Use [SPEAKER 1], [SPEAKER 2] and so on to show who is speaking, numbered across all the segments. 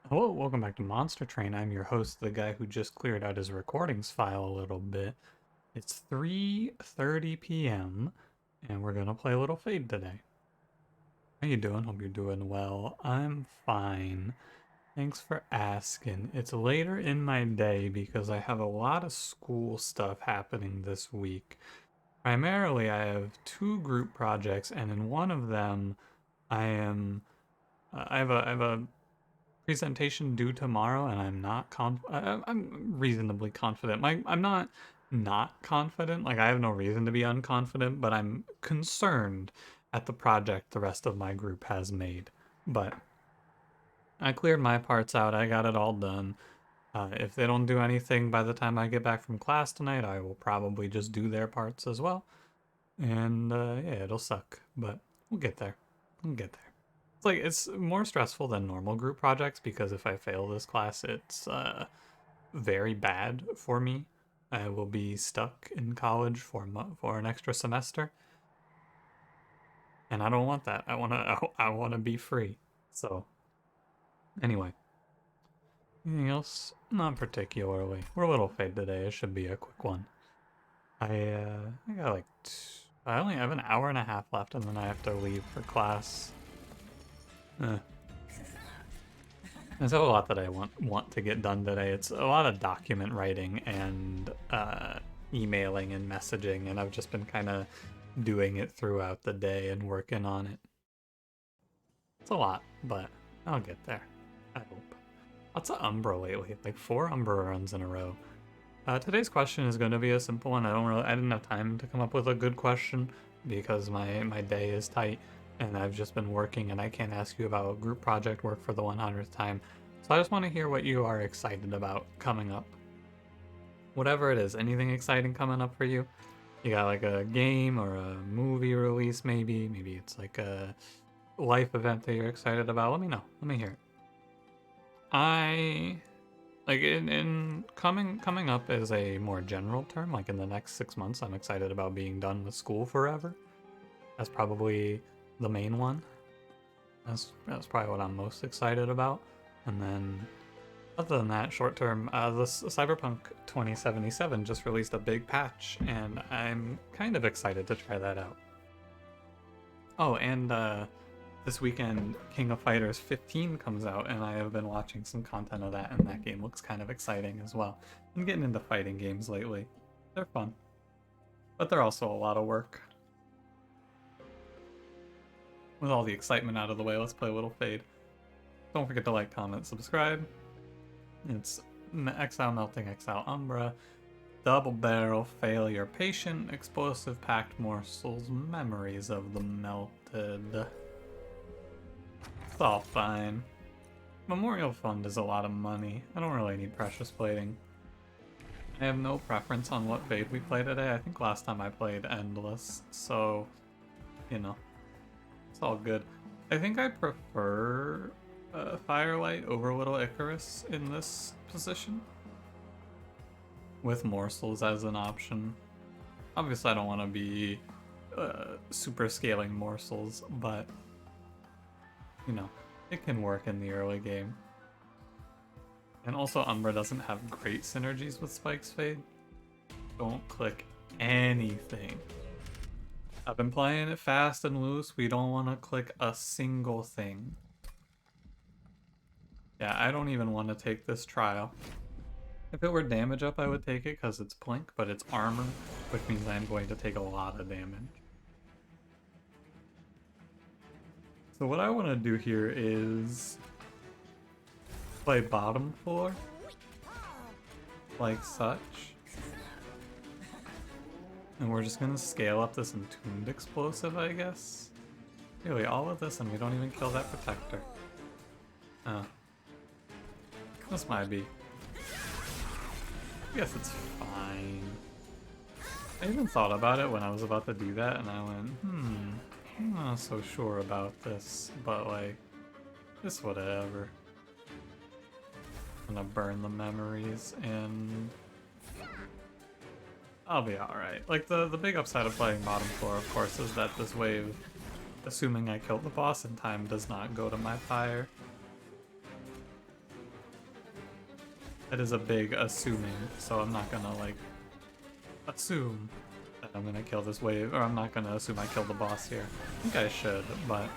[SPEAKER 1] Hello, welcome back to Monster Train. I'm your host, the guy who just cleared out his recordings file a little bit. It's 3:30 p.m. and we're gonna play a little Fade today. How you doing? Hope you're doing well. I'm fine. Thanks for asking. It's later in my day because I have a lot of school stuff happening this week. Primarily, I have two group projects, and in one of them, I am I have a presentation due tomorrow, and I'm not I'm reasonably confident. I'm not confident. Like I have no reason to be unconfident, but I'm concerned at the project the rest of my group has made. But I cleared my parts out. I got it all done. If they don't do anything by the time I get back from class tonight, I will probably just do their parts as well. And yeah, it'll suck, but we'll get there. We'll get there. It's more stressful than normal group projects because if I fail this class, it's very bad for me. I will be stuck in college for an extra semester, and I don't want that. I wanna be free. So anyway, anything else? Not particularly. We're a little fade today. It should be a quick one. I got I only have an hour and a half left, and then I have to leave for class. Eh. There's a lot that I want to get done today. It's a lot of document writing and emailing and messaging, and I've just been kind of doing it throughout the day and working on it. It's a lot, but I'll get there. I hope. Lots of Umbra lately, like 4 Umbra runs in a row. Today's question is going to be a simple one. I didn't have time to come up with a good question because my day is tight and I've just been working and I can't ask you about group project work for the 100th time. So I just want to hear what you are excited about coming up. Whatever it is, anything exciting coming up for you? You got like a game or a movie release maybe? Maybe it's like a life event that you're excited about. Let me know. Let me hear it. I like in coming up as a more general term, like in the next 6 months, I'm excited about being done with school forever. That's probably the main one. That's probably what I'm most excited about. And then, other than that, short term, this Cyberpunk 2077 just released a big patch, and I'm kind of excited to try that out. Oh, and this weekend, King of Fighters 15 comes out, and I have been watching some content of that, and that game looks kind of exciting as well. I'm getting into fighting games lately. They're fun, but they're also a lot of work. With all the excitement out of the way, let's play a little Fade. Don't forget to like, comment, subscribe. It's Exile Melting, Exile Umbra, Double Barrel, Failure, Patient, Explosive, Packed Morsels, Memories of the Melted. It's all fine. Memorial Fund is a lot of money. I don't really need precious plating. I have no preference on what Fade we play today. I think last time I played Endless, so, you know. It's all good. I think I prefer Firelight over Little Icarus in this position, with morsels as an option. Obviously, I don't want to be super scaling morsels, but you know, it can work in the early game. And also, Umbra doesn't have great synergies with Spike's Fade. Don't click anything. I've been playing it fast and loose. We don't want to click a single thing. Yeah, I don't even want to take this trial. If it were damage up, I would take it because it's Blink, but it's armor, which means I'm going to take a lot of damage. So what I want to do here is play bottom floor, like such. And we're just gonna scale up this Entombed Explosive, I guess. Really, all of this and we don't even kill that Protector. Oh. This might be. I guess it's fine. I even thought about it when I was about to do that and I went, I'm not so sure about this, but like, just whatever. I'm gonna burn the memories and I'll be alright. Like, the big upside of playing bottom floor, of course, is that this wave, assuming I killed the boss in time, does not go to my fire. That is a big assuming, so I'm not gonna, like, assume that I'm gonna kill this wave, or I'm not gonna assume I killed the boss here. I think I should, but,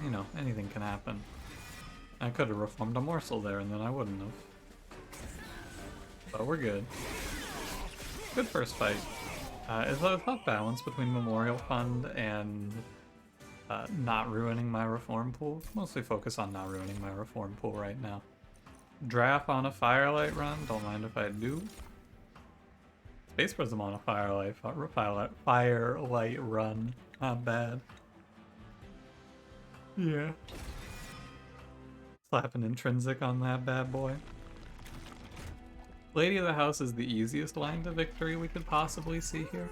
[SPEAKER 1] you know, anything can happen. I could have reformed a morsel there, and then I wouldn't have. But we're good. Good first fight. It's a tough balance between Memorial Fund and not ruining my reform pool. Mostly focus on not ruining my reform pool right now. Draft on a Firelight run, don't mind if I do. Space Prism on a Firelight run, not bad. Yeah. Slap an intrinsic on that bad boy. Lady of the House is the easiest line to victory we could possibly see here.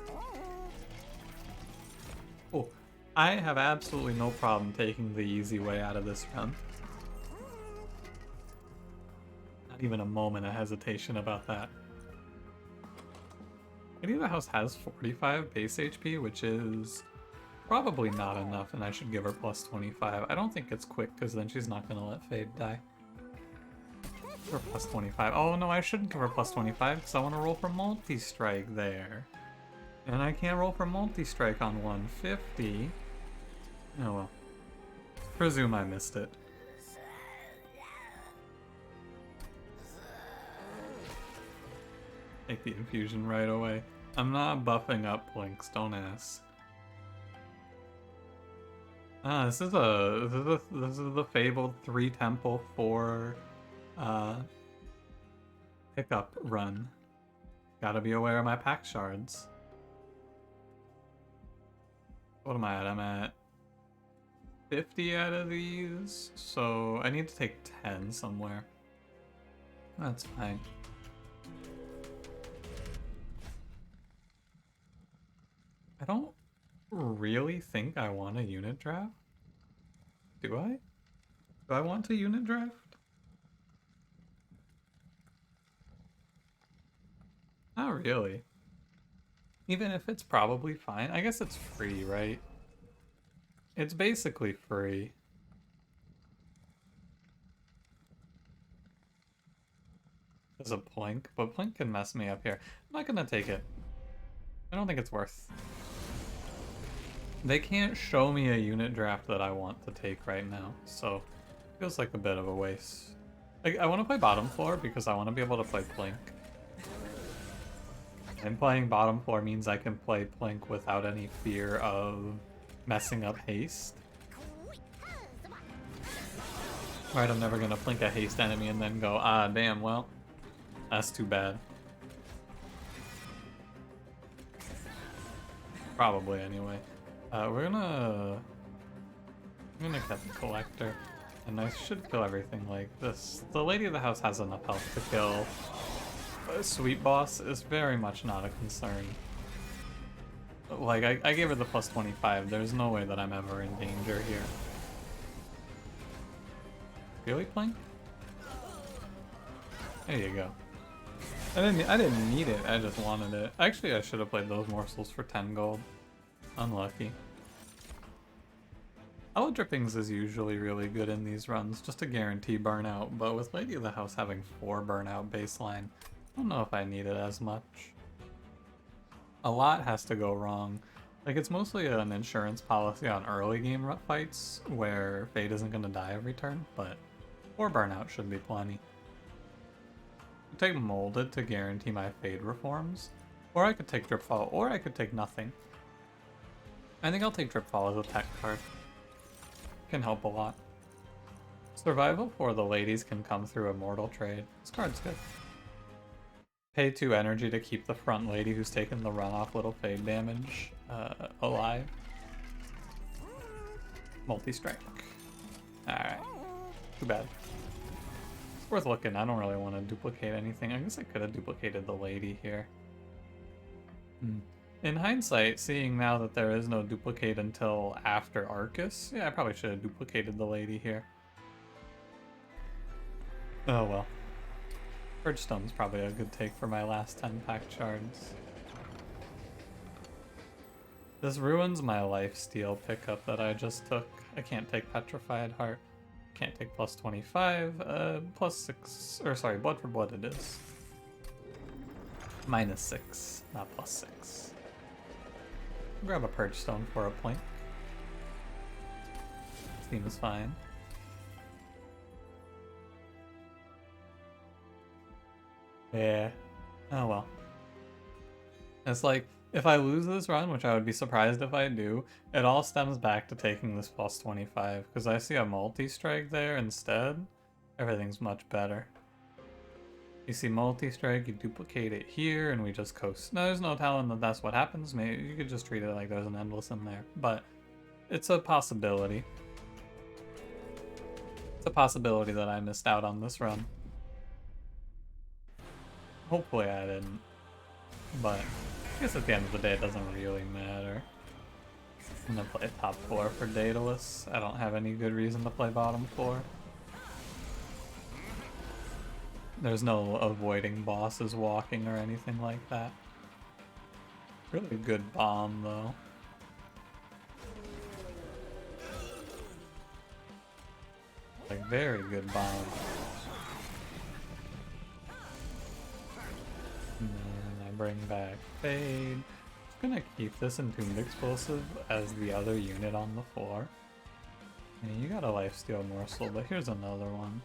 [SPEAKER 1] Oh, I have absolutely no problem taking the easy way out of this run. Not even a moment of hesitation about that. Lady of the House has 45 base HP, which is probably not enough, and I should give her plus 25. I don't think it's quick, because then she's not going to let Fade die. Give her plus 25. Oh no, I shouldn't give her plus 25, because I want to roll for multi-strike there. And I can't roll for multi-strike on 150. Oh well. Presume I missed it. Take the infusion right away. I'm not buffing up Blinks, don't ask. Ah, this is the fabled 3 temple 4 pickup run. Gotta be aware of my pack shards. What am I at? I'm at 50 out of these, so I need to take 10 somewhere. That's fine. I don't really think I want a unit draft. Do I? Do I want a unit draft? Not really. Even if it's probably fine. I guess it's free, right? It's basically free. There's a Plink, but Plink can mess me up here. I'm not gonna take it. I don't think it's worth. They can't show me a unit draft that I want to take right now, so it feels like a bit of a waste. Like, I want to play bottom floor because I want to be able to play Plink. And playing bottom floor means I can play Plink without any fear of messing up haste. Right, I'm never gonna Plink a haste enemy and then go, ah, damn, well, that's too bad. Probably, anyway. I'm gonna get the collector, and I should kill everything like this. The Lady of the House has enough health to kill. Sweet Boss is very much not a concern. Like, I gave her the plus 25. There's no way that I'm ever in danger here. Really, Plink? There you go. I didn't need it. I just wanted it. Actually, I should have played those morsels for 10 gold. Unlucky. Hollow Drippings is usually really good in these runs, just to guarantee burnout, but with Lady of the House having 4 burnout baseline, I don't know if I need it as much. A lot has to go wrong. Like, it's mostly an insurance policy on early game fights, where Fade isn't going to die every turn, but 4 burnout should be plenty. I take Molded to guarantee my Fade reforms, or I could take Dripfall, or I could take nothing. I think I'll take Dripfall as a tech card. Can help a lot. Survival for the ladies can come through Immortal Trade. This card's good. Pay 2 energy to keep the front lady who's taken the runoff little Fade damage alive. Multi-strike. Alright. Too bad. It's worth looking. I don't really want to duplicate anything. I guess I could have duplicated the lady here. In hindsight, seeing now that there is no duplicate until after Arcus, yeah, I probably should have duplicated the lady here. Oh well. Purgestone's probably a good take for my last 10 pack shards. This ruins my lifesteal pickup that I just took. I can't take Petrified Heart. can't take plus 25. Plus 6, or sorry, blood for blood it is. Minus 6, not plus 6. Grab a purge stone for a plink. Seems fine. Yeah. Oh well. It's like, if I lose this run, which I would be surprised if I do, it all stems back to taking this plus 25, because I see a multi-strike there instead. Everything's much better. You see multi-strike, you duplicate it here, and we just coast. No, there's no telling that that's what happens. Maybe you could just treat it like there's an endless in there, but it's a possibility. It's a possibility that I missed out on this run. Hopefully I didn't, but I guess at the end of the day it doesn't really matter. I'm gonna play top 4 for Daedalus. I don't have any good reason to play bottom 4. There's no avoiding bosses walking or anything like that. Really good bomb though. Like, very good bomb. And then I bring back Fade. I'm gonna keep this Entombed Explosive as the other unit on the floor. And you got a lifesteal morsel, but here's another one.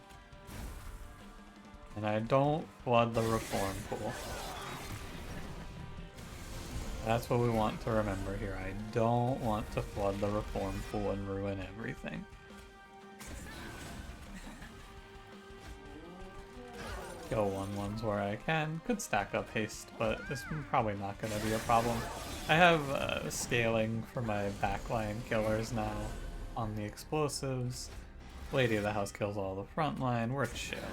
[SPEAKER 1] And I don't flood the Reform Pool. That's what we want to remember here. I don't want to flood the Reform Pool and ruin everything. Go 1/1s where I can. Could stack up haste, but it's probably not going to be a problem. I have scaling for my backline killers now on the explosives. Lady of the House kills all the front line. We're chilling.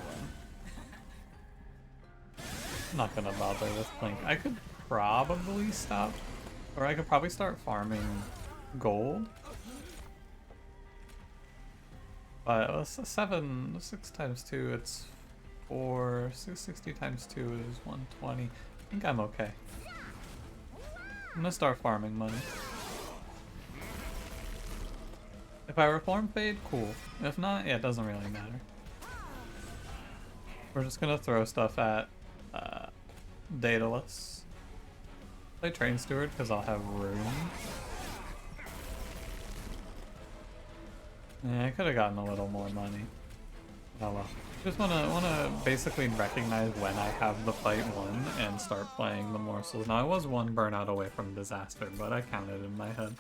[SPEAKER 1] I'm not going to bother with Blink. I could probably stop, or I could probably start farming gold. But 6 times 2, it's 4, 660 times 2 is 120. I think I'm okay. I'm gonna start farming money. If I reform Fade, cool. If not, yeah, it doesn't really matter. We're just gonna throw stuff at Daedalus. Play Train Steward because I'll have room. Yeah, I could have gotten a little more money. Oh well. Just wanna basically recognize when I have the fight won and start playing the morsels. Now I was 1 burnout away from disaster, but I counted in my head.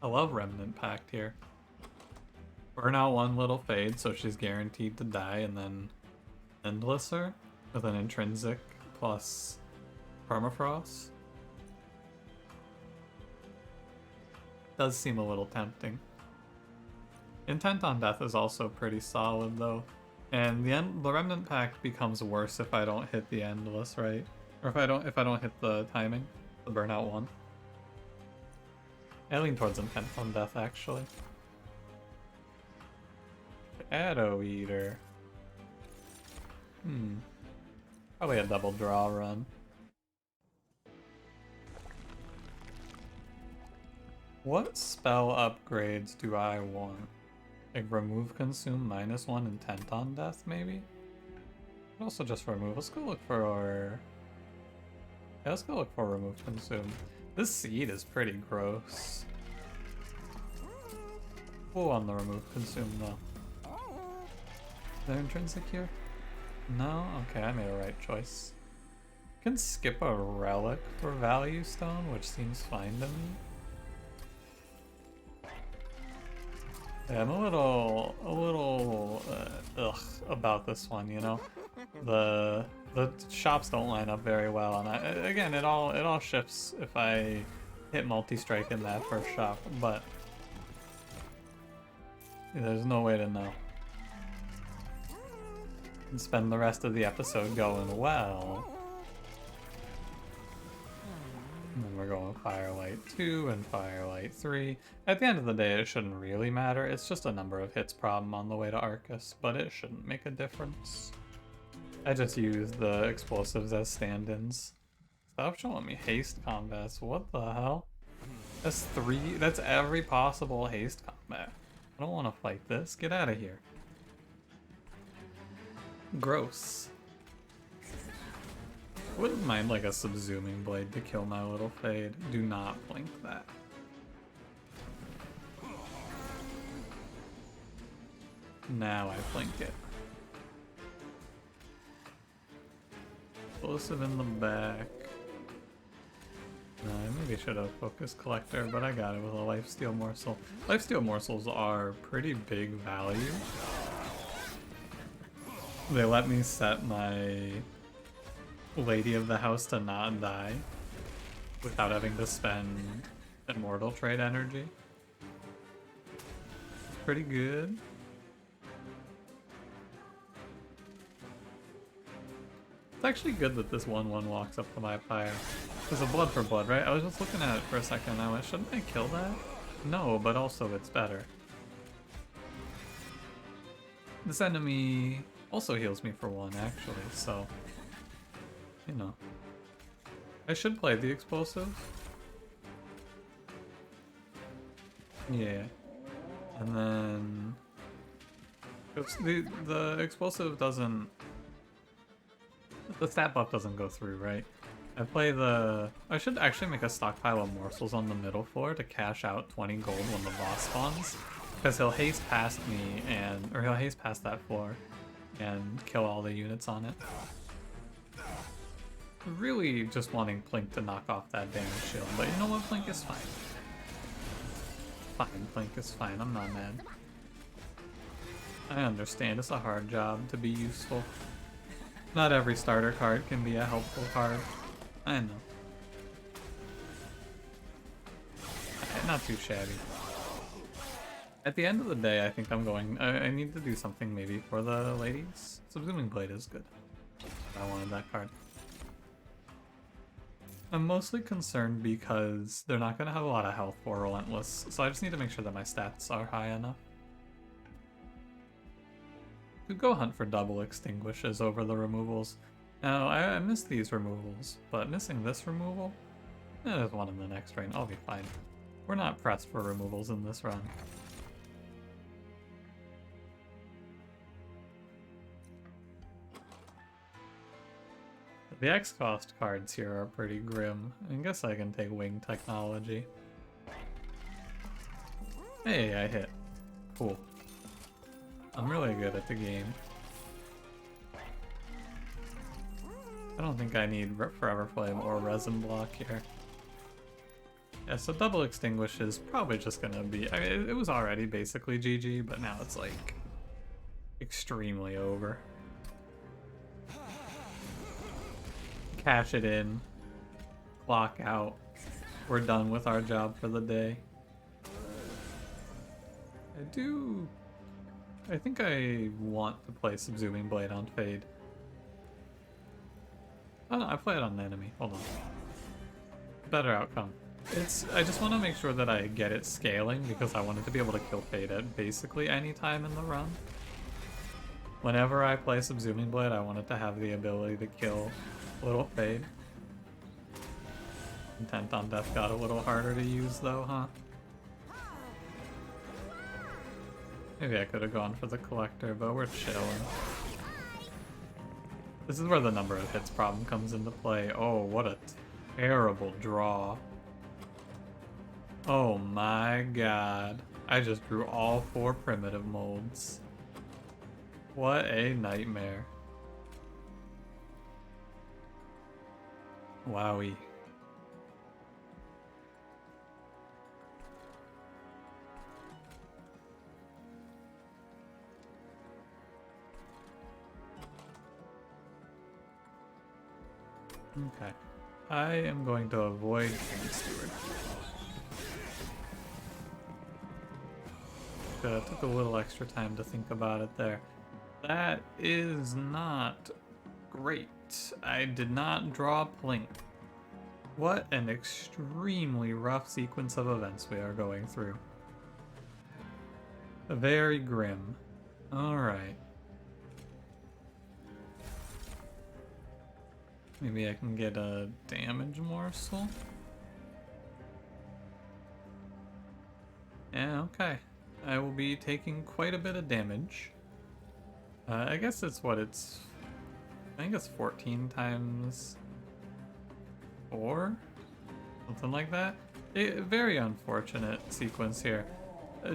[SPEAKER 1] I love Remnant Pact here. Burn out 1 little Fade, so she's guaranteed to die, and then Endless her with an intrinsic plus permafrost. Does seem a little tempting. Intent on Death is also pretty solid though, and the Remnant Pact becomes worse if I don't hit the Endless, right? Or if I don't hit the timing, the burnout 1. I lean towards Intent on Death actually. Shadow Eater. Probably a double draw run. What spell upgrades do I want? Like remove consume -1 intent on death maybe? Also just remove. Let's go look for yeah, let's go look for remove consume. This seed is pretty gross. Full on the remove consume though. Is there intrinsic here? No? Okay, I made a right choice. I can skip a relic for value stone, which seems fine to me. Yeah, I'm a little ugh about this one, you know. The shops don't line up very well, and again, it all shifts if I hit multi-strike in that first shop, but there's no way to know. And spend the rest of the episode going, well. And then we're going Firelight 2 and Firelight 3. At the end of the day, it shouldn't really matter. It's just a number of hits problem on the way to Arcus, but it shouldn't make a difference. I just use the explosives as stand-ins. Stop showing me haste combats. What the hell? That's 3. That's every possible haste combat. I don't want to fight this. Get out of here. Gross. Wouldn't mind like a subsuming blade to kill my little Fade. Do not blink that. Now I blink it. Explosive in the back. I maybe should have focused Collector, but I got it with a Lifesteal Morsel. Lifesteal Morsels are pretty big value. They let me set my Lady of the House to not die without having to spend Immortal Trade energy. Pretty good. It's actually good that this 1/1 walks up to my pyre. It's a blood for blood, right? I was just looking at it for a second and I went, shouldn't I kill that? No, but also it's better. This enemy also heals me for 1 actually, so you know. I should play the explosive. Yeah. And then the explosive doesn't, the stat buff doesn't go through, right? I should actually make a stockpile of morsels on the middle floor to cash out 20 gold when the boss spawns. Because he'll haste past me or he'll haste past that floor and kill all the units on it. Really just wanting Plink to knock off that damage shield, but you know what? Plink is fine. Fine, Plink is fine. I'm not mad. I understand it's a hard job to be useful. Not every starter card can be a helpful card. I know. Not too shabby. At the end of the day, I think I need to do something maybe for the ladies. Subsuming Blade is good. I wanted that card. I'm mostly concerned because they're not going to have a lot of health for Relentless, so I just need to make sure that my stats are high enough. Could go hunt for double extinguishes over the removals. Now, I miss these removals, but missing this removal? There's one in the next rain, I'll be fine. We're not pressed for removals in this run. The X-cost cards here are pretty grim. I guess I can take Wing Technology. Hey, I hit. Cool. I'm really good at the game. I don't think I need Forever Flame or Resin Block here. Yeah, so double extinguish is probably just gonna be... I mean, it was already basically GG, but now it's like extremely over. Cash it in. Clock out. We're done with our job for the day. I think I want to play Subsuming Blade on Fade. Oh no, I play it on the enemy. Hold on. Better outcome. I just want to make sure that I get it scaling because I wanted to be able to kill Fade at basically any time in the run. Whenever I play Subsuming Blade, I want it to have the ability to kill little Fade. Intent on Death got a little harder to use though, huh? Maybe I could have gone for the Collector, but we're chilling. This is where the number of hits problem comes into play. Oh, what a terrible draw. Oh my god. I just drew all 4 primitive molds. What a nightmare. Wowie. Okay. I am going to avoid King Steward. Took a little extra time to think about it there. That is not great. I did not draw Plink. What an extremely rough sequence of events we are going through. Very grim. Alright. Maybe I can get a damage morsel. Yeah, okay. I will be taking quite a bit of damage. I guess it's what it's... I think it's 14 times 4? Something like that. Very unfortunate sequence here.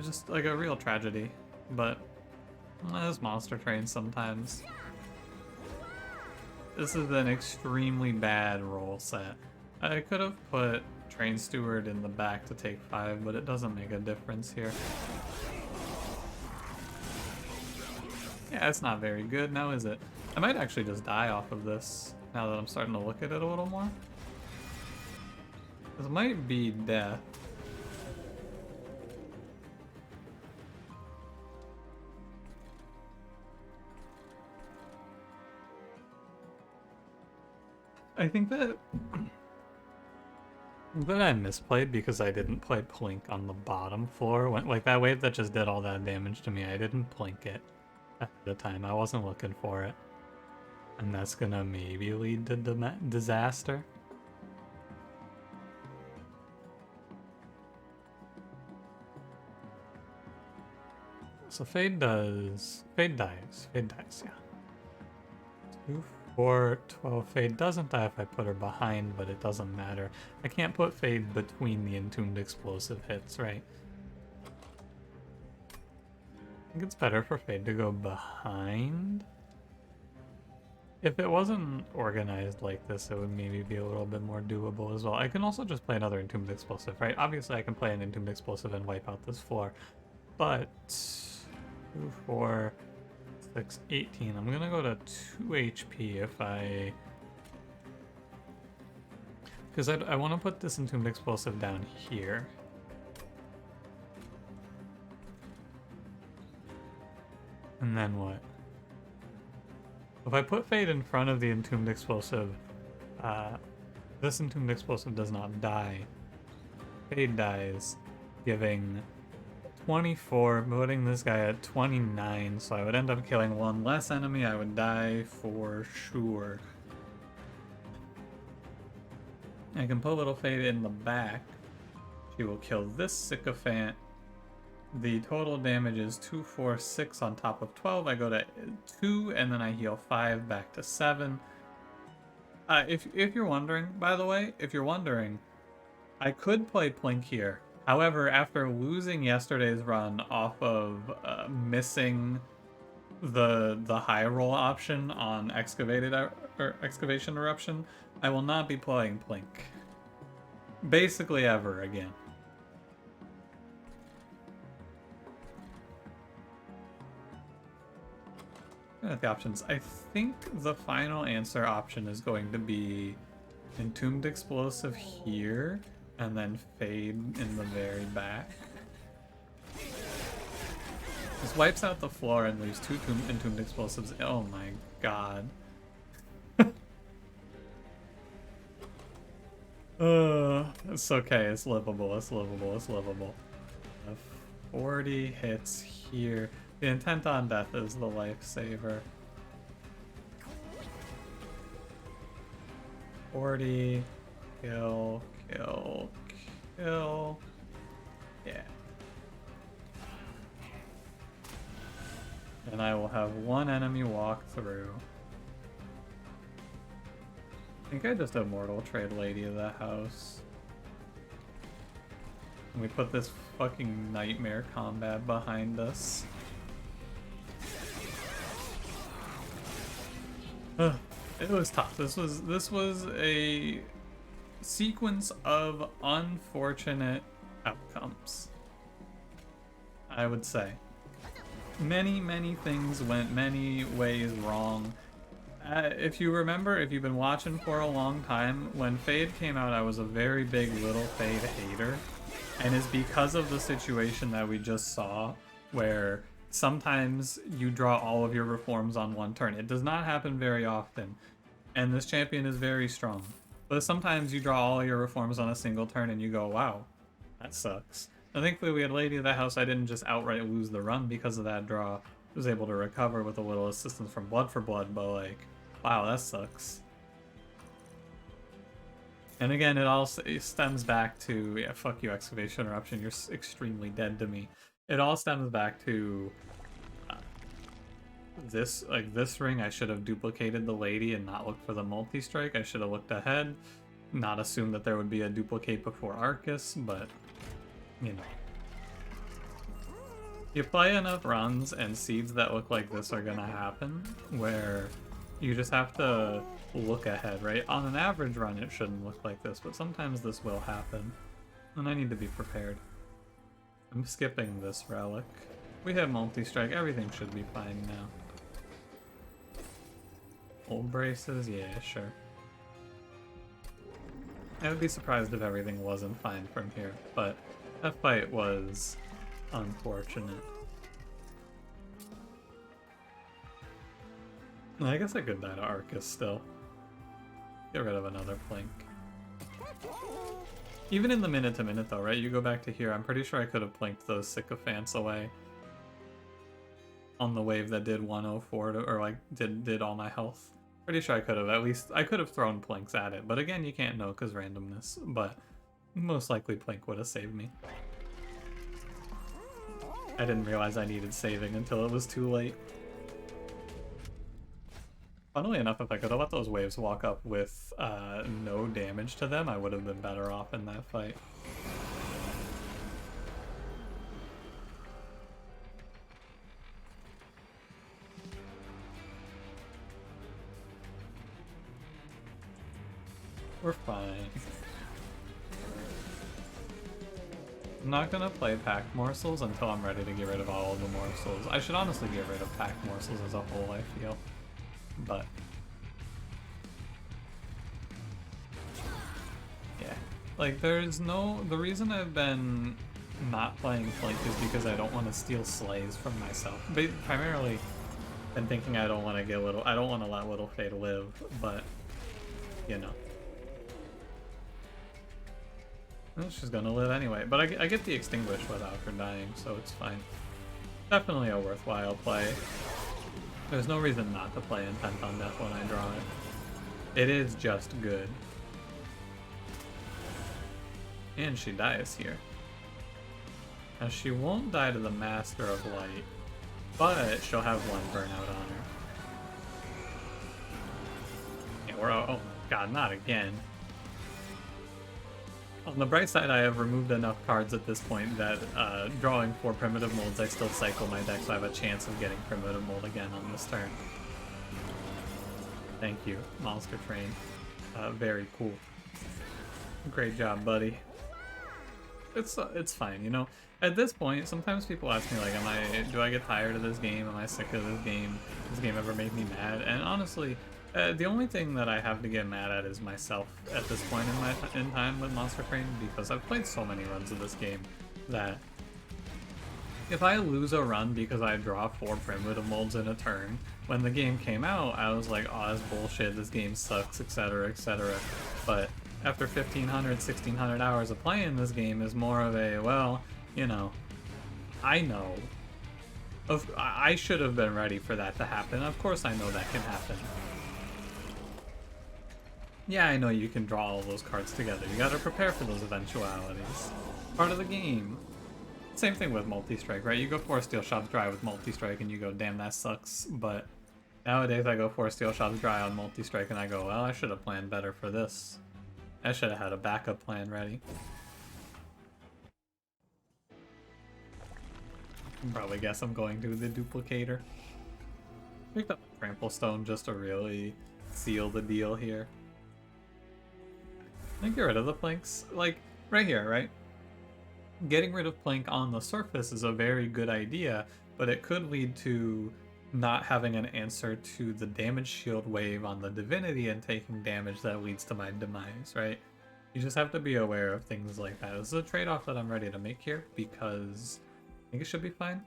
[SPEAKER 1] Just like a real tragedy. But, this monster train sometimes. This is an extremely bad roll set. I could have put Train Steward in the back to take 5, but it doesn't make a difference here. Yeah, it's not very good, now is it? I might actually just die off of this, now that I'm starting to look at it a little more. This might be death. I think that I misplayed because I didn't play Plink on the bottom floor. Like that wave that just did all that damage to me, I didn't Plink it at the time. I wasn't looking for it. And that's gonna maybe lead to disaster. So Fade dies, yeah. 2, 4, 12, Fade doesn't die if I put her behind, but it doesn't matter. I can't put Fade between the Entombed Explosive hits, right? I think it's better for Fade to go behind. If it wasn't organized like this, it would maybe be a little bit more doable as well. I can also just play another Entombed Explosive, right? Obviously I can play an Entombed Explosive and wipe out this floor, but 2, 4, 6, 18. I'm gonna go to 2 HP if I... Because I want to put this Entombed Explosive down here. And then what? If I put Fade in front of the Entombed Explosive, this Entombed Explosive does not die. Fade dies, giving 24, putting this guy at 29, so I would end up killing one less enemy. I would die for sure. I can put Little Fade in the back. She will kill this Sycophant. The total damage is 2, 4, 6 on top of 12. I go to 2, and then I heal 5 back to 7. If you're wondering, by the way, if you're wondering, I could play Plink here. However, after losing yesterday's run off of missing the high roll option on Excavation Eruption, I will not be playing Plink. Basically ever again. At the options, I think the final answer option is going to be Entombed Explosive here, and then Fade in the very back. This wipes out the floor and leaves 2 Entombed Explosives. Oh my god. It's okay, it's livable, it's livable, it's livable. 40 hits here. The intent on death is the lifesaver. 40, kill, kill, kill. Yeah. And I will have one enemy walk through. I think I just Immortal Trade Lady of the House. And we put this fucking nightmare combat behind us. It was tough. This was a sequence of unfortunate outcomes, I would say. Many things went many ways wrong. If you remember, if you've been watching for a long time, when Fade came out, I was a very big Little Fade hater. And it's because of the situation that we just saw, where sometimes you draw all of your reforms on one turn. It does not happen very often, and this champion is very strong. But sometimes you draw all your reforms on a single turn and you go, wow, that sucks. And thankfully we had Lady of the House. I didn't just outright lose the run because of that draw. I was able to recover with a little assistance from Blood for Blood, but like, wow, that sucks. And again, it all stems back to, yeah, fuck you, Excavation Eruption, you're extremely dead to me. It all stems back to this ring. I should have duplicated the lady and not looked for the multi-strike. I should have looked ahead, not assumed that there would be a duplicate before Arcus, but, you know. You play enough runs and seeds that look like this are gonna happen, where you just have to look ahead, right? On an average run, it shouldn't look like this, but sometimes this will happen, and I need to be prepared. I'm skipping this relic. We have multi-strike, everything should be fine now. Old braces? Yeah, sure. I would be surprised if everything wasn't fine from here, but that fight was unfortunate. I guess I could die to Arcus still. Get rid of another Plink. Even in the minute-to-minute though, right? You go back to here, I'm pretty sure I could have Plinked those sycophants away on the wave that did 104 to, or like did all my health. Pretty sure I could have, at least I could have thrown Plinks at it, but again, you can't know because randomness, but most likely Plink would have saved me. I didn't realize I needed saving until it was too late. Funnily enough, if I could have let those waves walk up with no damage to them, I would have been better off in that fight. We're fine. I'm not gonna play pack morsels until I'm ready to get rid of all of the morsels. I should honestly get rid of pack morsels as a whole, I feel. But yeah, like there's no, the reason I've been not playing Flink is because I don't want to steal slays from myself. But primarily, I'm thinking I don't want to get I don't want to let Little Fade live, but you know. Well, she's gonna live anyway, but I get the Extinguish without her dying, so it's fine. Definitely a worthwhile play. There's no reason not to play Intent on Death when I draw it. It is just good. And she dies here. Now she won't die to the Master of Light, but she'll have one burnout on her. Yeah, we're, oh god, not again. On the bright side, I have removed enough cards at this point that drawing 4 primitive molds, I still cycle my deck, so I have a chance of getting primitive mold again on this turn. Thank you, monstertrain. Very cool. Great job, buddy. It's fine, you know. At this point, sometimes people ask me like, do I get tired of this game? Am I sick of this game? Does this game ever make me mad? And honestly, the only thing that I have to get mad at is myself at this point in time with monstertrain, because I've played so many runs of this game that if I lose a run because I draw 4 primitive molds in a turn, when the game came out, I was like, oh, that's bullshit, this game sucks, etc, etc. But after 1,500, 1,600 hours of playing this game is more of a, well, you know, I know. I should have been ready for that to happen. Of course I know that can happen. Yeah, I know you can draw all those cards together. You gotta prepare for those eventualities. Part of the game. Same thing with multi-strike, right? You go 4 Steel Shops Dry with multi-strike and you go, damn, that sucks. But nowadays I go 4 Steel Shops Dry on multi-strike and I go, well, I should have planned better for this. I should have had a backup plan ready. You can probably guess I'm going to the duplicator. Picked up a Trample Stone just to really seal the deal here. I think get rid of the Plinks. Like, right here, right? Getting rid of Plink on the surface is a very good idea, but it could lead to not having an answer to the damage shield wave on the Divinity and taking damage that leads to my demise, right? You just have to be aware of things like that. This is a trade-off that I'm ready to make here, because I think it should be fine.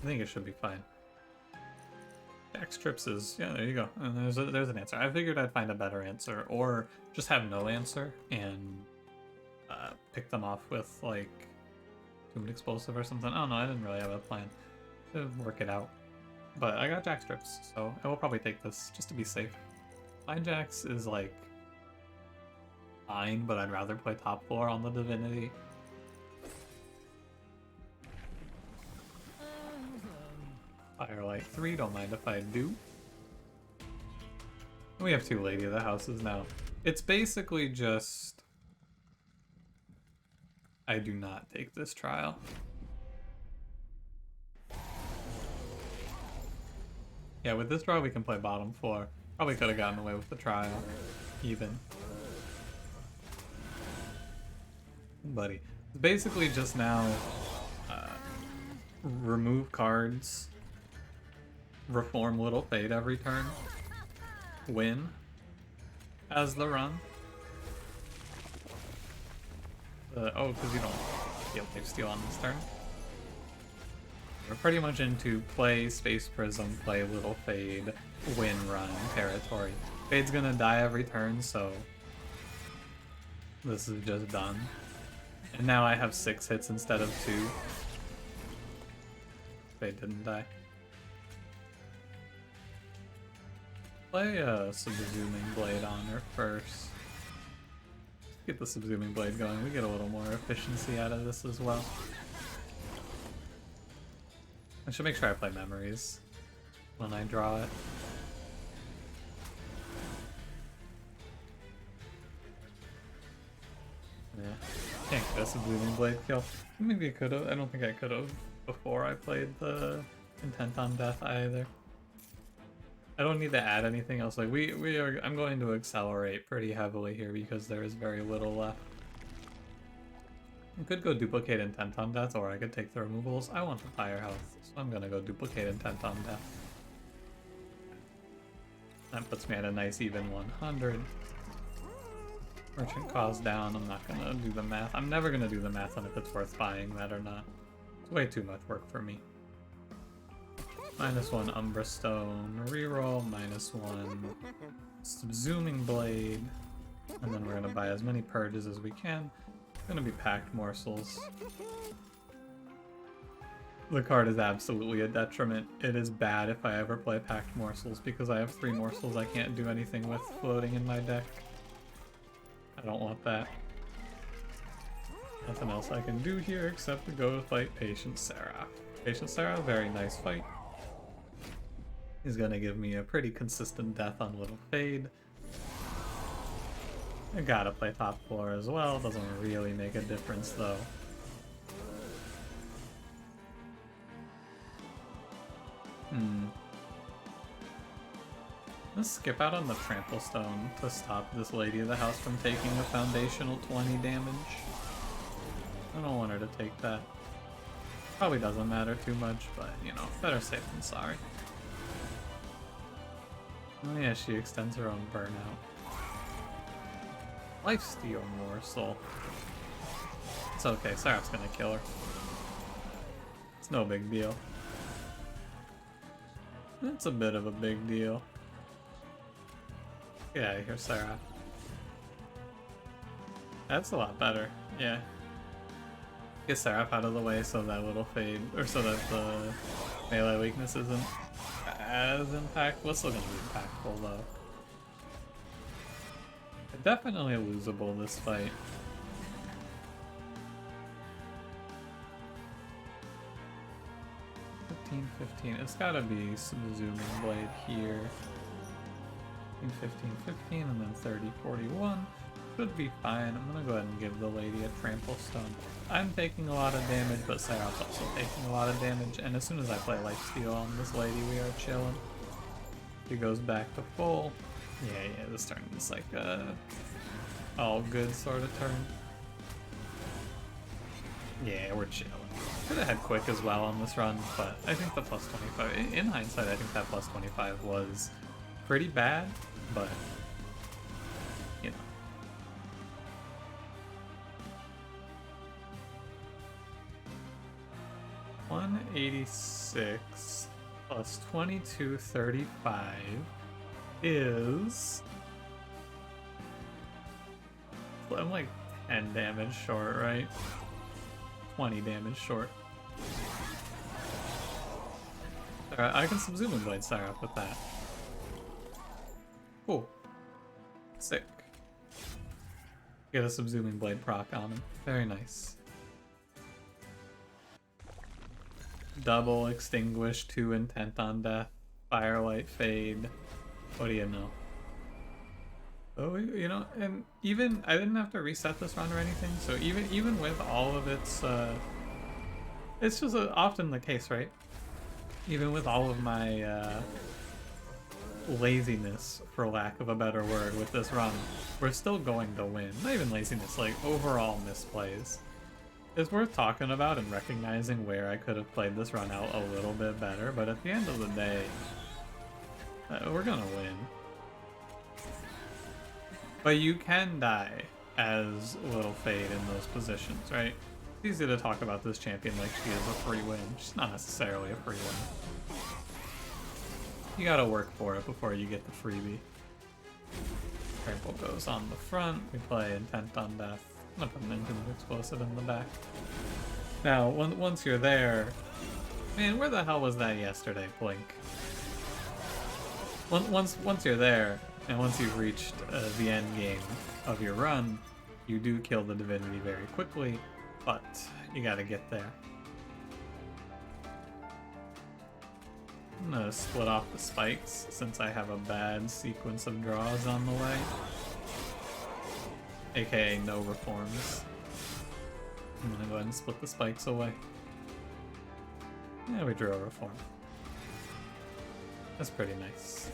[SPEAKER 1] I think it should be fine. Jack strips is, yeah, there you go. And there's an answer. I figured I'd find a better answer, or just have no answer and pick them off with like Doomed Explosive or something. I don't know, I didn't really have a plan to work it out. But I got Jack strips, so I will probably take this just to be safe. Fine Jacks is like fine, but I'd rather play top 4 on the Divinity. Firelight 3, don't mind if I do. We have 2 Lady of the Houses now. It's basically just... I do not take this trial. Yeah, with this draw we can play bottom 4. Probably could have gotten away with the trial, even. Buddy. It's basically just now remove cards, reform Little Fade every turn, win as the run. Oh, because you don't feel lifesteal on this turn. We're pretty much into play Space Prism, play Little Fade, win run territory. Fade's gonna die every turn, so this is just done. And now I have 6 hits instead of 2. Fade didn't die. Play a Subsuming Blade on her first. Get the Subsuming Blade going, we get a little more efficiency out of this as well. I should make sure I play Memories when I draw it. Yeah, can't get a Subsuming Blade kill. Maybe I could have. I don't think I could have before I played the Intent on Death either. I don't need to add anything else. Like I'm going to accelerate pretty heavily here because there is very little left. I could go duplicate Intent on Death, or I could take the removals. I want the fire health, so I'm gonna go duplicate Intent on Death. That puts me at a nice even 100. Merchant cost down. I'm not gonna do the math. I'm never gonna do the math on if it's worth buying that or not. It's way too much work for me. -1 Umbra Stone reroll, -1 Subsuming Blade, and then we're gonna buy as many purges as we can. It's gonna be Packed Morsels. The card is absolutely a detriment. It is bad if I ever play Packed Morsels because I have 3 morsels I can't do anything with floating in my deck. I don't want that. Nothing else I can do here except to go to fight Patient Seraph. Patient Seraph, very nice fight. He's gonna give me a pretty consistent death on Little Fade. I gotta play top 4 as well, doesn't really make a difference though. Let's skip out on the Trample Stone to stop this Lady of the House from taking a foundational 20 damage. I don't want her to take that. Probably doesn't matter too much, but you know, better safe than sorry. Oh yeah, she extends her own burnout. Lifesteal Morsel. It's okay, Seraph's gonna kill her. It's no big deal. It's a bit of a big deal. Get out of here, Seraph. That's a lot better, yeah. Get Seraph out of the way so that Little Fade, or so that the melee weakness isn't as impactful. It's still gonna be impactful though. Definitely losable this fight. 15. It's gotta be Subsuming Blade here. 15, and then 30, 41. Should be fine. I'm gonna go ahead and give the lady a Trample Stone. I'm taking a lot of damage, but Seraph's also taking a lot of damage, and as soon as I play Lifesteal on this lady, we are chilling. She goes back to full. Yeah, this turn is like a all good sort of turn. Yeah, we're chilling. Could have had quick as well on this run, but I think the plus 25, in hindsight, I think that plus 25 was pretty bad, but you know. $186 plus 2235 is, I'm like 10 damage short, right? 20 damage short. Alright, I can Subsuming Blade Seraph with that. Cool. Sick. Get a subsuming blade proc on him. Very nice. Double extinguish, 2 intent on death, firelight fade. What do you know? Oh, you know, and even I didn't have to reset this run or anything. So even with all of it's just often the case, right? Even with all of my laziness, for lack of a better word, with this run, we're still going to win. Not even laziness, like overall misplays. It's worth talking about and recognizing where I could have played this run out a little bit better, but at the end of the day, we're gonna win. But you can die as Little Fade in those positions, right? It's easy to talk about this champion like she is a free win. She's not necessarily a free win. You gotta work for it before you get the freebie. Trample goes on the front. We play Intent on Death. I'm gonna put an Infinite Explosive in the back. Now, once you're there... Man, where the hell was that yesterday, Blink? Once you're there, and once you've reached the end game of your run, you do kill the Divinity very quickly, but you gotta get there. I'm gonna split off the spikes since I have a bad sequence of draws on the way. AKA no reforms. I'm gonna go ahead and split the spikes away. Yeah, we drew a reform. That's pretty nice.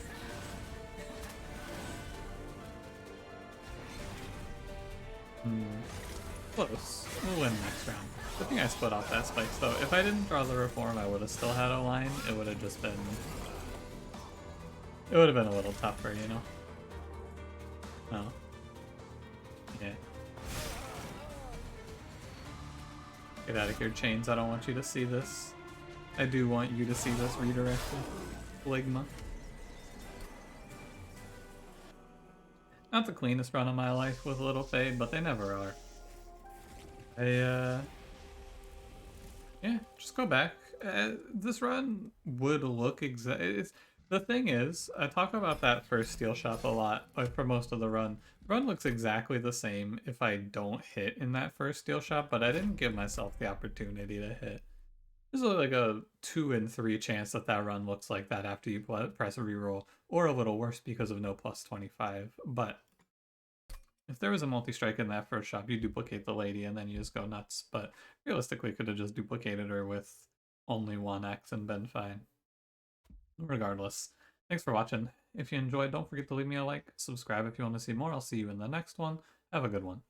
[SPEAKER 1] Close. We'll win next round. I think I split off that spikes though. If I didn't draw the reform, I would have still had a line. It would have just been... It would have been a little tougher, you know? Oh. Yeah. Get out of here, Chains. I don't want you to see this. I do want you to see this redirected. Ligma. Not the cleanest run of my life with Little Fade, but they never are. Yeah, just go back. This run would look the thing is, I talk about that first steel shop a lot for most of the run. The run looks exactly the same if I don't hit in that first steel shop, but I didn't give myself the opportunity to hit. There's like a 2 in 3 chance that that run looks like that after you press a reroll, or a little worse because of no plus 25, but if there was a multi-strike in that first shop, you duplicate the lady and then you just go nuts. But realistically, could have just duplicated her with only 1x and been fine. Regardless, thanks for watching. If you enjoyed, don't forget to leave me a like, subscribe if you want to see more. I'll see you in the next one. Have a good one.